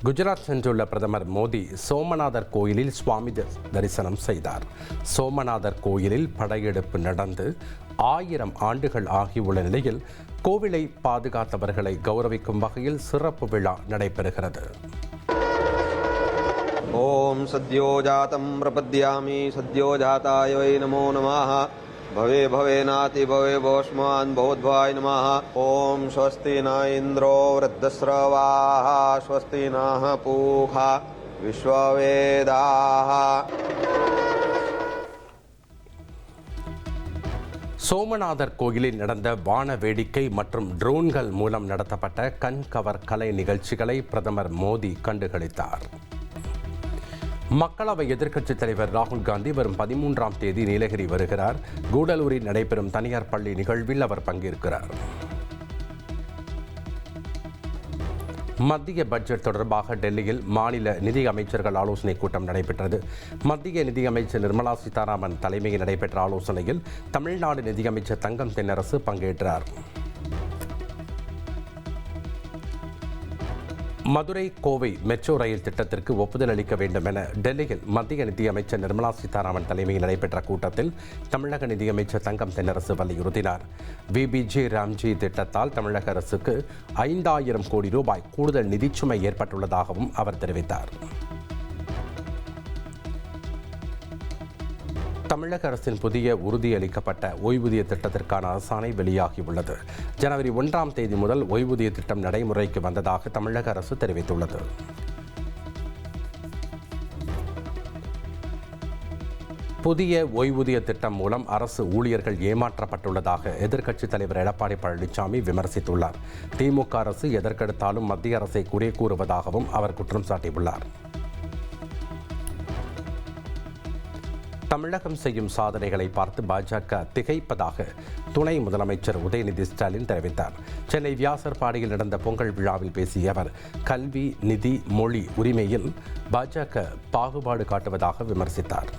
குஜராத் சென்றுள்ள பிரதமர் மோடி சோமநாதர் கோயிலில் சுவாமி தரிசனம் செய்தார். சோமநாதர் கோயிலில் படையெடுப்பு நடந்து 1000 ஆண்டுகள் ஆகியுள்ள நிலையில் கோவிலை பாதுகாத்தவர்களை கௌரவிக்கும் வகையில் சிறப்பு விழா நடைபெறுகிறது. ஓம் சத்யோ ஜாதம் பிரபத்யாமி சத்யோ ஜாதாய வை நமோ நமः भवे भवेनाति भवे भोष्मान् भवद्भाय नमः. ओम स्वस्ति न इन्द्रो वृद्धस्रवाः स्वस्ति नः पूषा विश्ववेदाः. சோமநாதர் கோயிலில் நடந்த வான வேடிக்கை மற்றும் ட்ரோன்கள் மூலம் நடத்தப்பட்ட கண்கவர் கலை நிகழ்ச்சிகளை பிரதமர் மோடி கண்டுகளித்தார். மக்களவை எதிர்க்கட்சித் தலைவர் ராகுல் காந்தி வரும் 13ஆம் தேதி நீலகிரி வருகிறார். கூடலூரில் நடைபெறும் தனியார் பள்ளி நிகழ்வில் அவர் பங்கேற்கிறார். மத்திய பட்ஜெட் தொடர்பாக டெல்லியில் மாநில நிதி அமைச்சர்கள் ஆலோசனைக் கூட்டம் நடைபெற்றது. மத்திய நிதியமைச்சர் நிர்மலா சீதாராமன் தலைமையில் நடைபெற்ற ஆலோசனையில் தமிழ்நாடு நிதியமைச்சர் தங்கம் தென்னரசு பங்கேற்றார். மதுரை கோவை மெட்ரோ ரயில் திட்டத்திற்கு ஒப்புதல் அளிக்க வேண்டும் என டெல்லியில் மத்திய நிதியமைச்சர் நிர்மலா சீதாராமன் தலைமையில் நடைபெற்ற கூட்டத்தில் தமிழக நிதியமைச்சர் தங்கம் தென்னரசு வலியுறுத்தினார். விபிஜி ராம்ஜி திட்டத்தால் தமிழக அரசுக்கு 5000 கோடி ரூபாய் கூடுதல் நிதிச்சுமை ஏற்பட்டுள்ளதாகவும் அவர் தெரிவித்தார். தமிழக அரசின் புதிய உறுதியளிக்கப்பட்ட ஓய்வூதிய திட்டத்திற்கான அரசாணை வெளியாகியுள்ளது. ஜனவரி 1ஆம் தேதி முதல் ஓய்வூதிய திட்டம் நடைமுறைக்கு வந்ததாக தமிழக அரசு தெரிவித்துள்ளது. புதிய ஓய்வூதிய திட்டம் மூலம் அரசு ஊழியர்கள் ஏமாற்றப்பட்டுள்ளதாக எதிர்க்கட்சித் தலைவர் எடப்பாடி பழனிசாமி விமர்சித்துள்ளார். திமுக அரசு எதற்கெடுத்தாலும் மத்திய அரசை குறை கூறுவதாகவும் அவர் குற்றம் சாட்டியுள்ளார். தமிழகம் செய்யும் சாதனைகளை பார்த்து பாஜக திகைப்பதாக துணை முதலமைச்சர் உதயநிதி ஸ்டாலின் தெரிவித்தார். சென்னை வியாசர்பாடியில் நடந்த பொங்கல் விழாவில் பேசிய அவர் கல்வி, நிதி, மொழி உரிமையில் பாஜக பாகுபாடு காட்டுவதாக விமர்சித்தார்.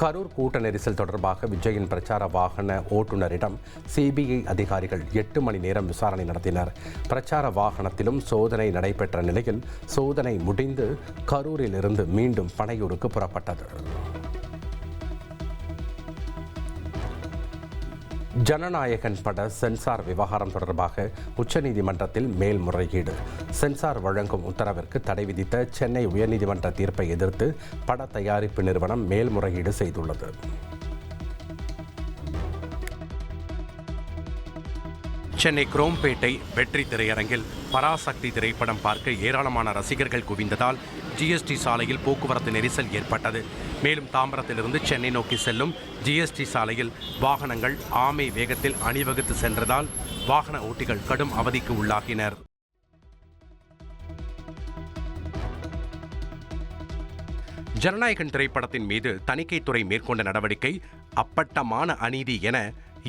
கரூர் கூட்ட நெரிசல் தொடர்பாக விஜயின் பிரச்சார வாகன ஓட்டுநரிடம் சிபிஐ அதிகாரிகள் 8 மணி நேரம் விசாரணை நடத்தினர். பிரச்சார வாகனத்திலும் சோதனை நடைபெற்ற நிலையில் சோதனை முடிந்து கரூரில் இருந்து மீண்டும் பனையூருக்கு புறப்பட்டது. ஜனநாயகன் பட சென்சார் விவகாரம் தொடர்பாக உச்சநீதிமன்றத்தில் மேல்முறையீடு. சென்சார் வழங்கும் உத்தரவிற்கு தடை விதித்த சென்னை உயர்நீதிமன்ற தீர்ப்பை எதிர்த்து பட தயாரிப்பு நிறுவனம் மேல்முறையீடு செய்துள்ளது. சென்னை குரோம்பேட்டை வெற்றி திரையரங்கில் பராசக்தி திரைப்படம் பார்க்க ஏராளமான ரசிகர்கள் குவிந்ததால் ஜிஎஸ்டி சாலையில் போக்குவரத்து நெரிசல் ஏற்பட்டது. மேலும் தாம்பரத்திலிருந்து சென்னை நோக்கி செல்லும் ஜிஎஸ்டி சாலையில் வாகனங்கள் ஆமை வேகத்தில் அணிவகுத்து சென்றதால் வாகன ஓட்டிகள் கடும் அவதிக்கு உள்ளாகினர். ஜனநாயகன் திரைப்படத்தின் மீது தணிக்கைத்துறை மேற்கொண்ட நடவடிக்கை அப்பட்டமான அநீதி என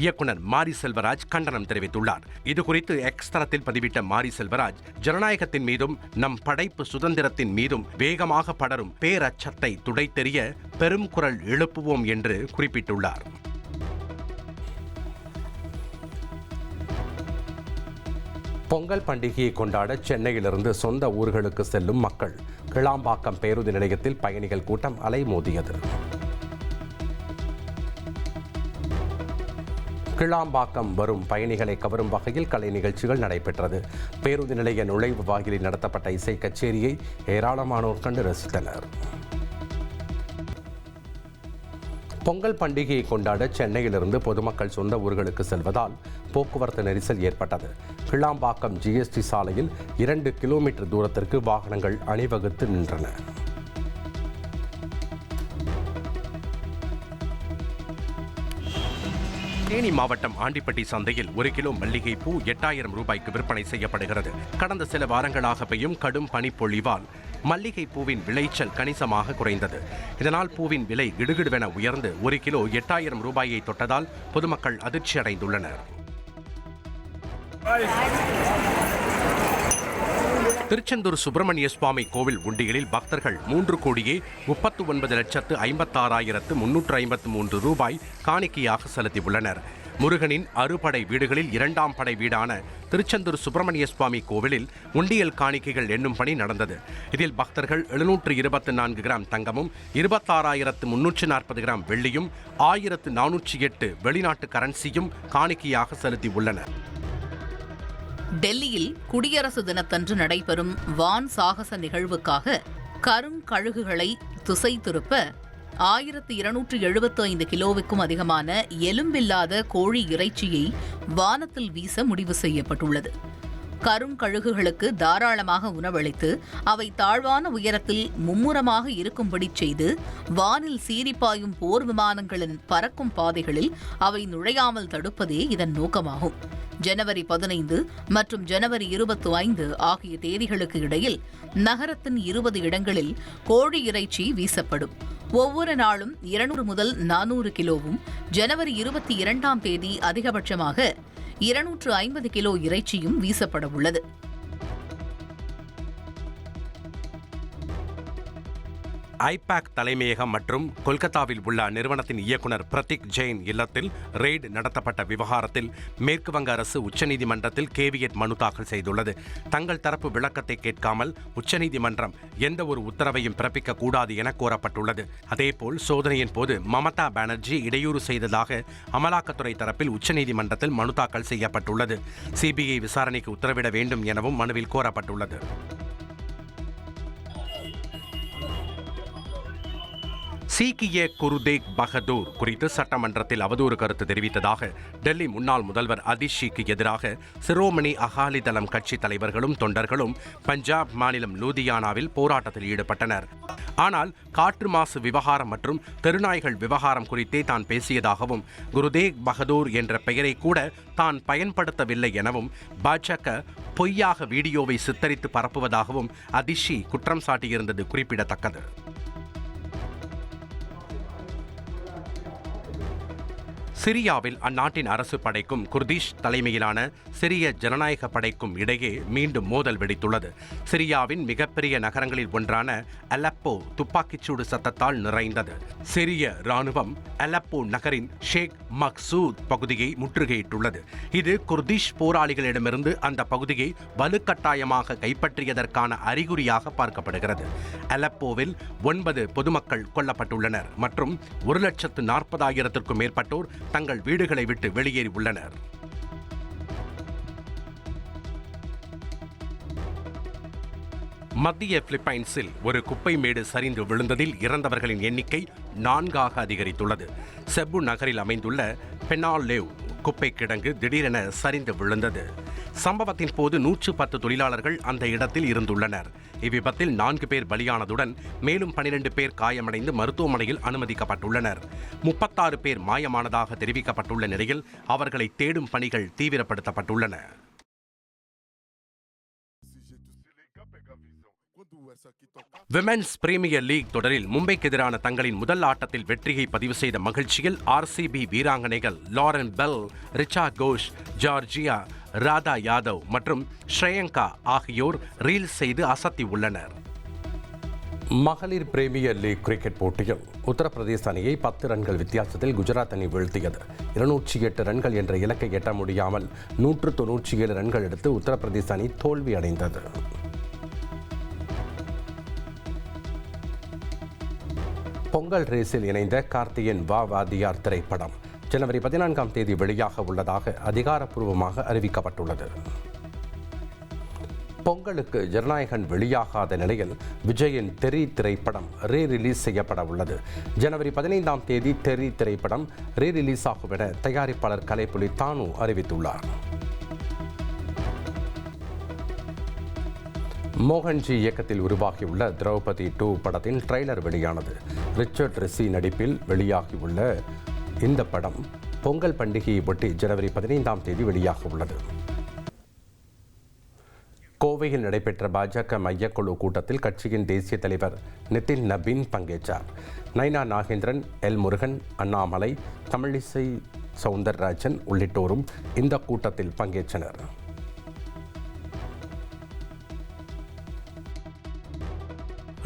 இயக்குனர் மாரி செல்வராஜ் கண்டனம் தெரிவித்துள்ளார். இதுகுறித்து எக்ஸ் தளத்தில் பதிவிட்ட மாரி செல்வராஜ், ஜனநாயகத்தின் மீதும் நம் படைப்பு சுதந்திரத்தின் மீதும் வேகமாக படரும் பேரச்சத்தை துடைத்தெறிய பெரும் குரல் எழுப்புவோம் என்று குறிப்பிட்டுள்ளார். பொங்கல் பண்டிகையை கொண்டாட சென்னையிலிருந்து சொந்த ஊர்களுக்கு செல்லும் மக்கள். கிளாம்பாக்கம் பேருந்து நிலையத்தில் பயணிகள் கூட்டம் அலைமோதியது. கிளாம்பாக்கம் வரும் பயணிகளை கவரும் வகையில் கலை நிகழ்ச்சிகள் நடைபெற்றது. பேருந்து நிலைய நுழைவு வாயிலில் நடத்தப்பட்ட இசை கச்சேரியை ஏராளமானோர் கண்டு ரசித்தனர். பொங்கல் பண்டிகையை கொண்டாட சென்னையிலிருந்து பொதுமக்கள் சொந்த ஊர்களுக்கு செல்வதால் போக்குவரத்து நெரிசல் ஏற்பட்டது. கிளாம்பாக்கம் ஜிஎஸ்டி சாலையில் 2 கிலோமீட்டர் தூரத்திற்கு வாகனங்கள் அணிவகுத்து நின்றன. தேனி மாவட்டம் ஆண்டிப்பட்டி சந்தையில் 1 கிலோ மல்லிகை பூ 8000 ரூபாய்க்கு விற்பனை செய்யப்படுகிறது. கடந்த சில வாரங்களாக பெய்யும் கடும் பனிப்பொழிவால் மல்லிகை பூவின் விளைச்சல் கணிசமாக குறைந்தது. இதனால் பூவின் விலை கிடுகிடுவென உயர்ந்து 1 கிலோ 8000 ரூபாயை தொட்டதால் பொதுமக்கள் அதிர்ச்சி அடைந்துள்ளனர். திருச்செந்தூர் சுப்பிரமணிய சுவாமி கோவில் உண்டியலில் பக்தர்கள் 3,39,56,353 ரூபாய் காணிக்கையாக செலுத்தியுள்ளனர். முருகனின் அறுபடை வீடுகளில் 2ஆம் படை வீடான திருச்செந்தூர் சுப்பிரமணிய சுவாமி கோவிலில் உண்டியல் காணிக்கைகள் எண்ணும் பணி நடந்தது. இதில் பக்தர்கள் 724 கிராம் தங்கமும் 26,340 கிராம் வெள்ளியும் 1,408 வெளிநாட்டு கரன்சியும் காணிக்கையாக செலுத்தியுள்ளனர். டெல்லியில் குடியரசு தினத்தன்று நடைபெறும் வான் சாகச நிகழ்வுக்காக கருங்கழுகுகளை திசை திருப்ப 1,275 கிலோவுக்கும் அதிகமான எலும்பில்லாத கோழி இறைச்சியை வானத்தில் வீச முடிவு செய்யப்பட்டுள்ளது. கருங்கழுகுகளுக்கு தாராளமாக உணவளித்து அவை தாழ்வான உயரத்தில் மும்முரமாக இருக்கும்படி செய்து வானில் சீறிப்பாயும் போர் விமானங்களின் பறக்கும் பாதைகளில் அவை நுழையாமல் தடுப்பதே இதன் நோக்கமாகும். ஜனவரி 15 மற்றும் ஜனவரி 25 ஆகிய தேதிகளுக்கு இடையில் நகரத்தின் 20 இடங்களில் கோழி இறைச்சி வீசப்படும். ஒவ்வொரு நாளும் 200 முதல் 400 கிலோவும், ஜனவரி 22ஆம் தேதி அதிகபட்சமாக 250 கிலோ இறைச்சியும் வீசப்பட உள்ளது. ஐபாக் தலைமையகம் மற்றும் கொல்கத்தாவில் உள்ள அந்நிறுவனத்தின் இயக்குநர் பிரதீக் ஜெயின் இல்லத்தில் ரெய்டு நடத்தப்பட்ட விவகாரத்தில் மேற்கு வங்க அரசு உச்சநீதிமன்றத்தில் கேவியட் மனு தாக்கல் செய்துள்ளது. தங்கள் தரப்பு விளக்கத்தை கேட்காமல் உச்சநீதிமன்றம் எந்த ஒரு உத்தரவையும் பிறப்பிக்க கூடாது என கோரப்பட்டுள்ளது. அதேபோல் சோதனையின் போது மமதா பானர்ஜி இடையூறு செய்ததாக அமலாக்கத்துறை தரப்பில் உச்சநீதிமன்றத்தில் மனு தாக்கல் செய்யப்பட்டுள்ளது. சிபிஐ விசாரணைக்கு உத்தரவிட வேண்டும் எனவும் மனுவில் கோரப்பட்டுள்ளது. சீக்கிய குருதேக் பகதூர் குறித்து சட்டமன்றத்தில் அவதூறு கருத்து தெரிவித்ததாக டெல்லி முன்னாள் முதல்வர் அதிஷிக்கு எதிராக சிரோமணி அகாலிதளம் கட்சி தலைவர்களும் தொண்டர்களும் பஞ்சாப் மாநிலம் லூதியானாவில் போராட்டத்தில் ஈடுபட்டனர். ஆனால் காற்று மாசு விவகாரம் மற்றும் தெருநாய்கள் விவகாரம் குறித்தே தான் பேசியதாகவும் குருதேக் பகதூர் என்ற பெயரை கூட தான் பயன்படுத்தவில்லை எனவும் பாஜக பொய்யாக வீடியோவை சித்தரித்து பரப்புவதாகவும் அதிஷி குற்றம் சாட்டியிருந்தது குறிப்பிடத்தக்கது. சிரியாவில் அந்நாட்டின் அரசு படைக்கும் குர்திஷ் தலைமையிலான சிரிய ஜனநாயக படைக்கும் இடையே மீண்டும் மோதல் வெடித்துள்ளது. சிரியாவின் மிகப்பெரிய நகரங்களில் ஒன்றான அலப்போ துப்பாக்கிச்சூடு சத்தத்தால் நிறைந்தது. சிரிய ராணுவம் அலப்போ நகரின் ஷேக் மக்சூத் பகுதியை முற்றுகையிட்டுள்ளது. இது குர்திஷ் போராளிகளிடமிருந்து அந்த பகுதியை வலுக்கட்டாயமாக கைப்பற்றியதற்கான அறிகுறியாக பார்க்கப்படுகிறது. அலப்போவில் 9 பொதுமக்கள் கொல்லப்பட்டுள்ளனர் மற்றும் 1,40,000 மேற்பட்டோர் தங்கள் வீடுகளை விட்டு வெளியேறி உள்ளனர். மத்திய பிலிப்பைன்ஸில் ஒரு குப்பை மேடு சரிந்து விழுந்ததில் இறந்தவர்களின் எண்ணிக்கை 4ஆக அதிகரித்துள்ளது. செப்பு நகரில் அமைந்துள்ள பெனாலேவ் குப்பை கிடங்கு திடீரென சரிந்து விழுந்தது. சம்பவத்தின் போது 110 தொழிலாளர்கள் அந்த இடத்தில் இருந்துள்ளனர். இவ்விபத்தில் 4 பேர் பலியானதுடன் மேலும் 12 பேர் காயமடைந்து மருத்துவமனையில் அனுமதிக்கப்பட்டுள்ளனர். 36 பேர் மாயமானதாக தெரிவிக்கப்பட்டுள்ள நிலையில் அவர்களை தேடும் பணிகள் தீவிரப்படுத்தப்பட்டுள்ளன. விமென்ஸ் பிரீமியர் லீக் தொடரில் மும்பைக்கு எதிரான தங்களின் முதல் ஆட்டத்தில் வெற்றியை பதிவு செய்த மகிழ்ச்சியில் ஆர்சிபி வீராங்கனைகள் லாரன் பெல், ரிச்சா கோஷ், ஜார்ஜியா, ராதா யாதவ் மற்றும் ஸ்ரேயங்கா ஆகியோர் ரீல்ஸ் செய்து அசத்தி உள்ளனர். மகளிர் பிரீமியர் லீக் கிரிக்கெட் போட்டியில் உத்தரப்பிரதேச அணியை 10 ரன்கள் வித்தியாசத்தில் குஜராத் அணி வீழ்த்தியது. 208 ரன்கள் என்ற இலக்கை எட்ட முடியாமல் 197 ரன்கள் எடுத்து உத்தரப்பிரதேச அணி தோல்வி அடைந்தது. பொங்கல் ரேஸில் இணைந்த கார்த்தியின் வா வாதியார் திரைப்படம் ஜனவரி 14ஆம் தேதி வெளியாக உள்ளதாக அதிகாரப்பூர்வமாக அறிவிக்கப்பட்டுள்ளது. பொங்கலுக்கு ஜனநாயகன் வெளியாகாத நிலையில் விஜயின் தெரி திரைப்படம் ரீ ரிலீஸ் செய்யப்பட உள்ளது. ஜனவரி 15ஆம் தேதி தெரி திரைப்படம் ரீ ரிலீஸ் ஆகும் என தயாரிப்பாளர் கலைப்புலி தானு அறிவித்துள்ளார். மோகன்ஜி இயக்கத்தில் உருவாகியுள்ள திரௌபதி 2 படத்தின் ட்ரெய்லர் வெளியானது. ரிச்சர்ட் ரிஷி நடிப்பில் வெளியாகியுள்ள இந்த படம் பொங்கல் பண்டிகையை ஒட்டி ஜனவரி 15ஆம் தேதி வெளியாக உள்ளது. கோவையில் நடைபெற்ற பாஜக மையக்குழு கூட்டத்தில் கட்சியின் தேசிய தலைவர் நிதின் நபீன் பங்கேற்றார். நைனா நாகேந்திரன், எல் முருகன், அண்ணாமலை, தமிழிசை சவுந்தரராஜன் உள்ளிட்டோரும் இந்த கூட்டத்தில் பங்கேற்றனர்.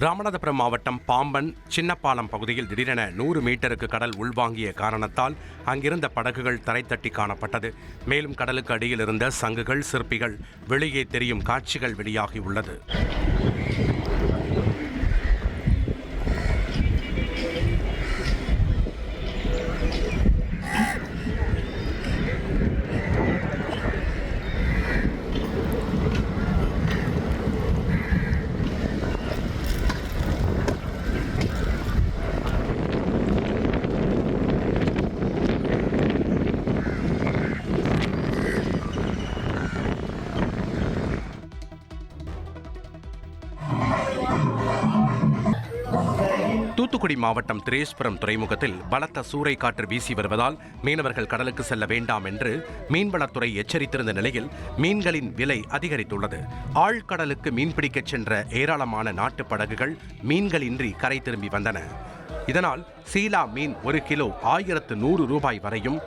ராமநாதபுரம் மாவட்டம் பாம்பன் சின்னப்பாலம் பகுதியில் திடீரென 100 மீட்டருக்கு கடல் உள்வாங்கிய காரணத்தால் அங்கிருந்த படகுகள் தரைத்தட்டி காணப்பட்டது. மேலும் கடலுக்கு அடியில் இருந்த சங்குகள், சிற்பிகள் வெளியே தெரியும் காட்சிகள் வெளியாகியுள்ளது. தூத்துக்குடி மாவட்டம் திரேஸ்புரம் துறைமுகத்தில் பலத்த சூறைக்காற்று வீசி வருவதால் மீனவர்கள் கடலுக்கு செல்ல வேண்டாம் என்று மீன்வளத்துறை எச்சரித்திருந்த நிலையில் மீன்களின் விலை அதிகரித்துள்ளது. ஆழ்கடலுக்கு மீன்பிடிக்கச் சென்ற ஏராளமான நாட்டு படகுகள் மீன்களின்றி கரை திரும்பி வந்தன. இதனால் சீலா மீன் 1 கிலோ 1100 ரூபாய் வரையும்,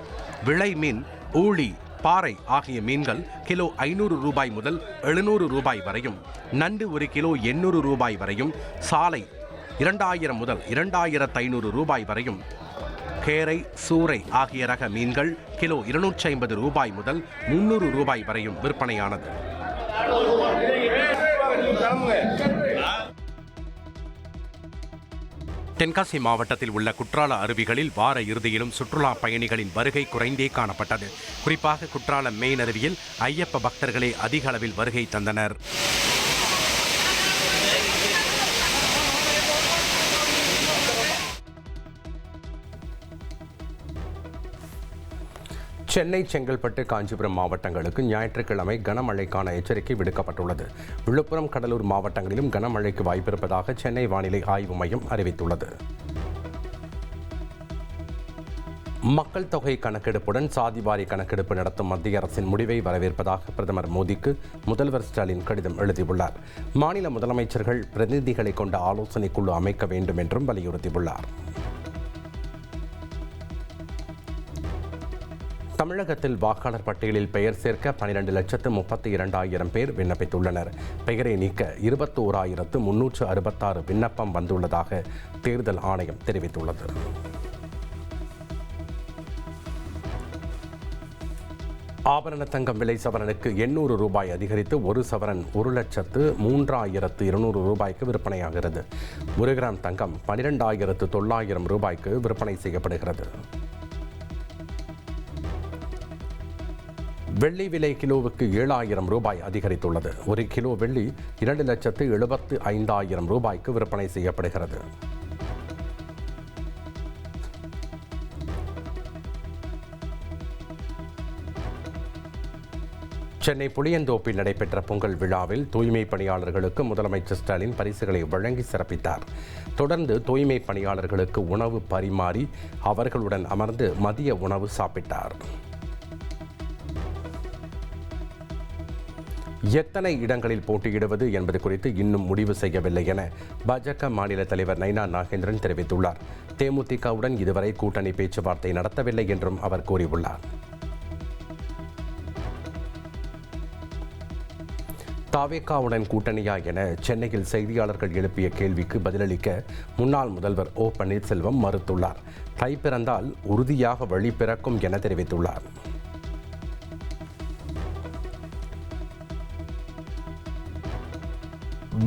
விளை மீன், ஊளி, பாறை ஆகிய மீன்கள் கிலோ 500 ரூபாய் முதல் 700 ரூபாய் வரையும், நண்டு 1 கிலோ 800 ரூபாய் வரையும், சாலை 2000 முதல் 2500 ரூபாய் வரையும், கேரை, சூறை ஆகிய ரக மீன்கள் கிலோ 250 ரூபாய் முதல் 300 ரூபாய் வரையும் விற்பனையானது. தென்காசி மாவட்டத்தில் உள்ள குற்றால அருவிகளில் வார இறுதியிலும் சுற்றுலா பயணிகளின் வருகை குறைந்தே காணப்பட்டது. குறிப்பாக குற்றால மெயின் அருவியில் ஐயப்ப பக்தர்களே அதிக அளவில் வருகை தந்தனர். சென்னை, செங்கல்பட்டு, காஞ்சிபுரம் மாவட்டங்களுக்கு ஞாயிற்றுக்கிழமை கனமழைக்கான எச்சரிக்கை விடுக்கப்பட்டுள்ளது. விழுப்புரம், கடலூர் மாவட்டங்களிலும் கனமழைக்கு வாய்ப்பிருப்பதாக சென்னை வானிலை ஆய்வு மையம் அறிவித்துள்ளது. மக்கள் தொகை கணக்கெடுப்புடன் சாதிவாரி கணக்கெடுப்பு நடத்தும் மத்திய அரசின் முடிவை வரவேற்பதாக பிரதமர் மோடிக்கு முதல்வர் ஸ்டாலின் கடிதம் எழுதியுள்ளார். மாநில முதலமைச்சர்கள் பிரதிநிதிகளை கொண்ட ஆலோசனை குழு அமைக்க வேண்டும் என்றும் வலியுறுத்தியுள்ளார். தமிழகத்தில் வாக்காளர் பட்டியலில் பெயர் சேர்க்க 12,32,000 பேர் விண்ணப்பித்துள்ளனர். பெயரை நீக்க 21,366 விண்ணப்பம் வந்துள்ளதாக தேர்தல் ஆணையம் தெரிவித்துள்ளது. ஆபரண தங்கம் விலை சவரனுக்கு 800 ரூபாய் அதிகரித்து 1 சவரன் 1,03,200 ரூபாய்க்கு விற்பனையாகிறது. 1 கிராம் தங்கம் 12,900 ரூபாய்க்கு விற்பனை செய்யப்படுகிறது. வெள்ளி விலை கிலோவுக்கு 7,000 ரூபாய் அதிகரித்துள்ளது. 1 கிலோ வெள்ளி 2,75,000 ரூபாய்க்கு விற்பனை செய்யப்படுகிறது. சென்னை புளியந்தோப்பில் நடைபெற்ற பொங்கல் விழாவில் தூய்மை பணியாளர்களுக்கு முதலமைச்சர் ஸ்டாலின் பரிசுகளை வழங்கி சிறப்பித்தார். தொடர்ந்து தூய்மை பணியாளர்களுக்கு உணவு பரிமாறி அவர்களுடன் அமர்ந்து மதிய உணவு சாப்பிட்டார். எத்தனை இடங்களில் போட்டியிடுவது என்பது குறித்து இன்னும் முடிவு செய்யவில்லை என பாஜக மாநில தலைவர் நைனா நாகேந்திரன் தெரிவித்துள்ளார். தேமுதிகவுடன் இதுவரை கூட்டணி பேச்சுவார்த்தை நடத்தவில்லை என்றும் அவர் கூறியுள்ளார். தாவேகாவுடன் கூட்டணியா என சென்னையில் செய்தியாளர்கள் எழுப்பிய கேள்விக்கு பதிலளிக்க முன்னாள் முதல்வர் ஓ பன்னீர்செல்வம் மறுத்துள்ளார். தை பிறந்தால் உறுதியாக வழி பிறக்கும் என தெரிவித்துள்ளார்.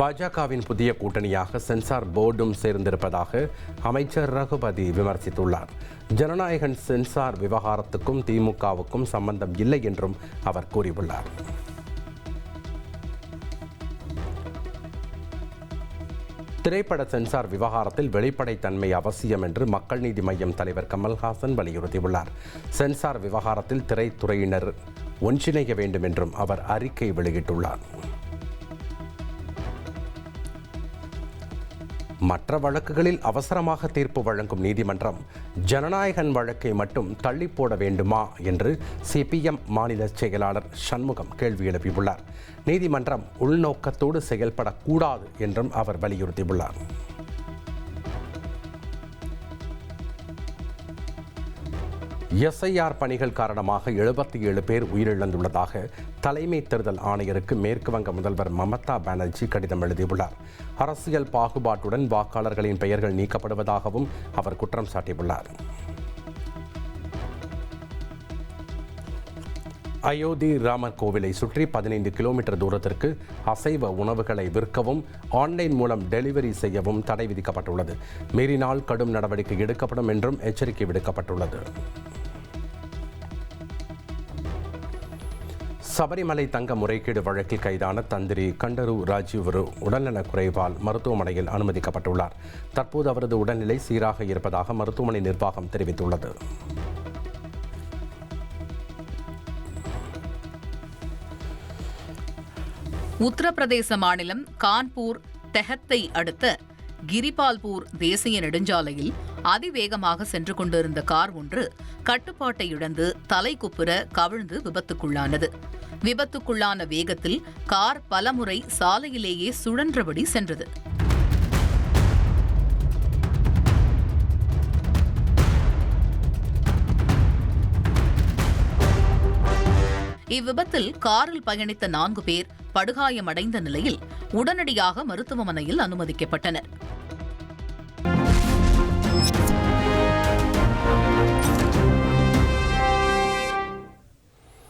பாஜகவின் புதிய கூட்டணியாக சென்சார் போர்டும் சேர்ந்திருப்பதாக அமைச்சர் ரகுபதி விமர்சித்துள்ளார். ஜனநாயகன் சென்சார் விவகாரத்துக்கும் திமுகவுக்கும் சம்பந்தம் இல்லை என்றும் அவர் கூறியுள்ளார். திரைப்பட சென்சார் விவகாரத்தில் வெளிப்படைத்தன்மை அவசியம் என்று மக்கள் நீதி மய்யம் தலைவர் கமல்ஹாசன் வலியுறுத்தியுள்ளார். சென்சார் விவகாரத்தில் திரைத்துறையினர் ஒன்றிணைய வேண்டும் என்றும் அவர் அறிக்கை வெளியிட்டுள்ளார். மற்ற வழக்குகளில் அவசரமாக தீர்ப்பு வழங்கும் நீதிமன்றம் ஜனநாயகன் வழக்கை மட்டும் தள்ளி போட வேண்டுமா என்று சிபிஎம் மாநில செயலாளர் சண்முகம் கேள்வி எழுப்பியுள்ளார். நீதிமன்றம் உள்நோக்கத்தோடு செயல்படக்கூடாது என்றும் அவர் வலியுறுத்தியுள்ளார். எஸ்ஐஆர் பணிகள் காரணமாக 77 பேர் உயிரிழந்துள்ளதாக தலைமை தேர்தல் ஆணையருக்கு மேற்கு வங்க முதல்வர் மமதா பானர்ஜி கடிதம் எழுதியுள்ளார். அரசியல் பாகுபாட்டுடன் வாக்காளர்களின் பெயர்கள் நீக்கப்படுவதாகவும் அவர் குற்றம் சாட்டியுள்ளார். அயோத்தி ராமர் கோவிலை சுற்றி 15 கிலோமீட்டர் தூரத்திற்கு அசைவ உணவுகளை விற்கவும் ஆன்லைன் மூலம் டெலிவரி செய்யவும் தடை விதிக்கப்பட்டுள்ளது. மீறினால் கடும் நடவடிக்கை எடுக்கப்படும் என்றும் எச்சரிக்கை விடுக்கப்பட்டுள்ளது. சபரிமலை தங்க முறைகேடு வழக்கில் கைதான தந்திரி கண்டரு ராஜீவ் உடல்நலக் குறைவால் மருத்துவமனையில் அனுமதிக்கப்பட்டுள்ளார். தற்போது அவரது உடல்நிலை சீராக இருப்பதாக மருத்துவமனை நிர்வாகம் தெரிவித்துள்ளது. உத்தரப்பிரதேச மாநிலம் கான்பூர் தெஹத்தை அடுத்த கிரிபால்பூர் தேசிய நெடுஞ்சாலையில் அதிவேகமாக சென்று கொண்டிருந்த கார் ஒன்று கட்டுப்பாட்டை இழந்து தலைக்குப்புற கவிழ்ந்து விபத்துக்குள்ளானது. விபத்துக்குள்ளான வேகத்தில் கார் பலமுறை சாலையிலேயே சுழன்றபடி சென்றது. இவ்விபத்தில் காரில் பயணித்த 4 பேர் படுகாயமடைந்த நிலையில் உடனடியாக மருத்துவமனையில் அனுமதிக்கப்பட்டனர்.